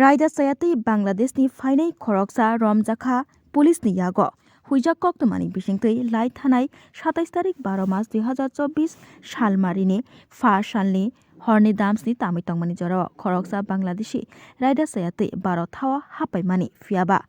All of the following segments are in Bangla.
Raida sayati Bangladeshni fainai khoroksa Romjakha pulisni yago huijak koktomani bisingtui lai thanai 27 tarik 12 March 2024 salmarini fa salni horni damsni tami tongmani joro khoroksa Bangladeshi Raida sayati 12 thawa hapaimani fiaba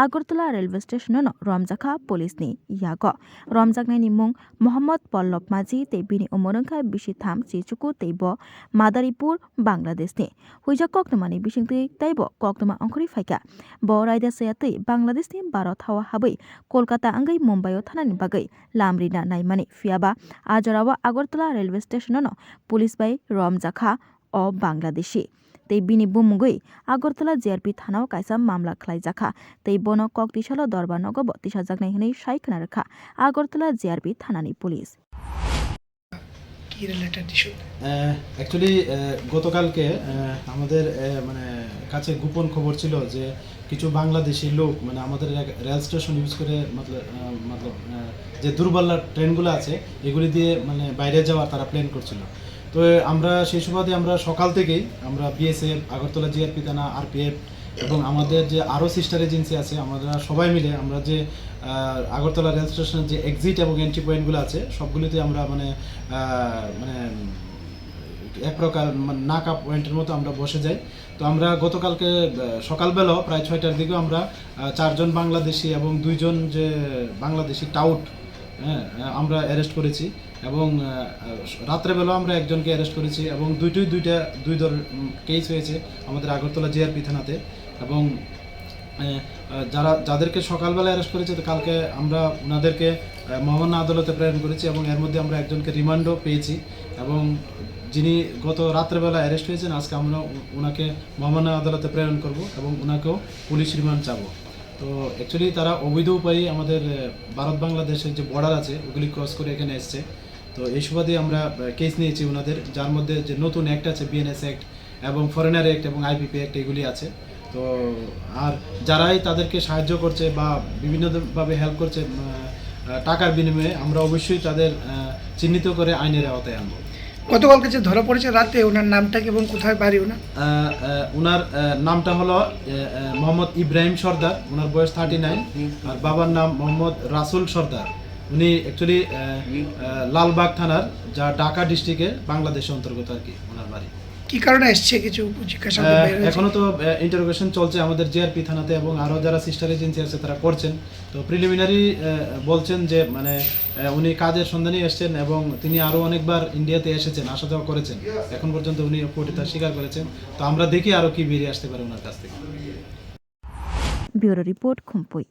Agartala railway station no Romjakha pulisni yago Romjaknaini mung Mohammad Pollop Maji tei bini umorongkha bisi tham chichuku teibo Madaripur Bangladeshni huijak koktomani bisingtui teibo koktoma ongkhori faika bo Raida sayati Bangladeshni 12 thawa habai Kolkata anggai Mumbai thanani bagai lamrina naimani fiaba ajarawa Agartala railway station no police bai Romjakha o Bangladeshi tei bini bumugui Agartala JRP thanao kaisa mamla khlaijakha tei bono kok tisalo dorbar nogobo tisajaknai hinui saikna rakha Agartala JRP thanani police actually গতকালকে আমাদের মানে কাছে গোপন খবর ছিল যে কিছু বাংলাদেশি লোক মানে আমাদের রেল স্টেশন ইউজ করে মতলব যে দূরপাল্লার ট্রেনগুলো আছে এগুলি দিয়ে মানে বাইরে যাওয়ার তারা প্ল্যান করছিল। তো আমরা সেই সুবাদে আমরা সকাল থেকেই আমরা বিএসএফ আগরতলা জিআরপি থানা আরপিএফ এবং আমাদের যে আরও সিস্টার এজেন্সি আছে আমরা সবাই মিলে আমরা যে আগরতলা রেল স্টেশনের যে এক্সিট এবং এন্ট্রি পয়েন্টগুলো আছে সবগুলিতে আমরা মানে এক প্রকার নাকা পয়েন্টের মতো আমরা বসে যাই। তো আমরা গতকালকে সকালবেলাও প্রায় 6টার দিকেও আমরা 4 জন বাংলাদেশি এবং 2 জন যে বাংলাদেশি টাউট আমরা অ্যারেস্ট করেছি এবং রাত্রেবেলাও আমরা একজনকে অ্যারেস্ট করেছি এবং দুই দল কেস হয়েছে আমাদের আগরতলা জিআরপি থানাতে এবং যাদেরকে সকালবেলা অ্যারেস্ট করেছে তো কালকে আমরা ওনাদেরকে মহামান্য আদালতে প্রেরণ করেছি এবং এর মধ্যে আমরা একজনকে রিমান্ডও পেয়েছি এবং যিনি গত রাত্রেবেলা অ্যারেস্ট হয়েছেন আজকে আমরা ওনাকে মহামান্য আদালতে প্রেরণ করব এবং ওনাকেও পুলিশ রিমান্ড চাবো। তো অ্যাকচুয়ালি তারা অবৈধ উপায়ে আমাদের ভারত বাংলাদেশের যে বর্ডার আছে ওগুলি ক্রস করে এখানে এসছে। তো এই সুবাদে আমরা কেস নিয়েছি ওনাদের, যার মধ্যে যে নতুন অ্যাক্ট আছে বিএনএস অ্যাক্ট এবং ফরেনার অ্যাক্ট এবং আইপিপি অ্যাক্ট এগুলি আছে। তো আর যারাই তাদেরকে সাহায্য করছে বা বিভিন্নভাবে হেল্প করছে টাকার বিনিময়ে আমরা অবশ্যই তাদের চিহ্নিত করে আইনের আওতায় আনবো। গতকালকে যে ধরা পড়েছে রাতে ওনার নামটা কি এবং কোথায় বাড়ি ওনার নামটা হলো মোহাম্মদ ইব্রাহিম সর্দার, ওনার বয়স 39 আর বাবার নাম মোহাম্মদ রাসুল সর্দার। উনি অ্যাকচুয়ালি লালবাগ থানার যা ঢাকা ডিস্ট্রিক্টে বাংলাদেশের অন্তর্গত আর কি ওনার বাড়ি। কি কারণে এসছে কিছু জিজ্ঞাসাবাদ এখনো তো ইন্টারোগেশন চলছে আমাদের জিআরপি থানাতে এবং আরও যারা সিস্টার এজেন্সি আছে তারা করছেন। তো প্রিলিমিনারি বলছেন যে মানে উনি কাজের সন্ধানে এসেছেন এবং তিনি আরও অনেকবার ইন্ডিয়াতে এসেছেন, আসা যাওয়া করেছেন, এখন পর্যন্ত উনি কোর্টে তা স্বীকার করেছেন। তো আমরা দেখি আরও কি বেরিয়ে আসতে পারে ওনার কাছ থেকে। Bureau report খুমপুই।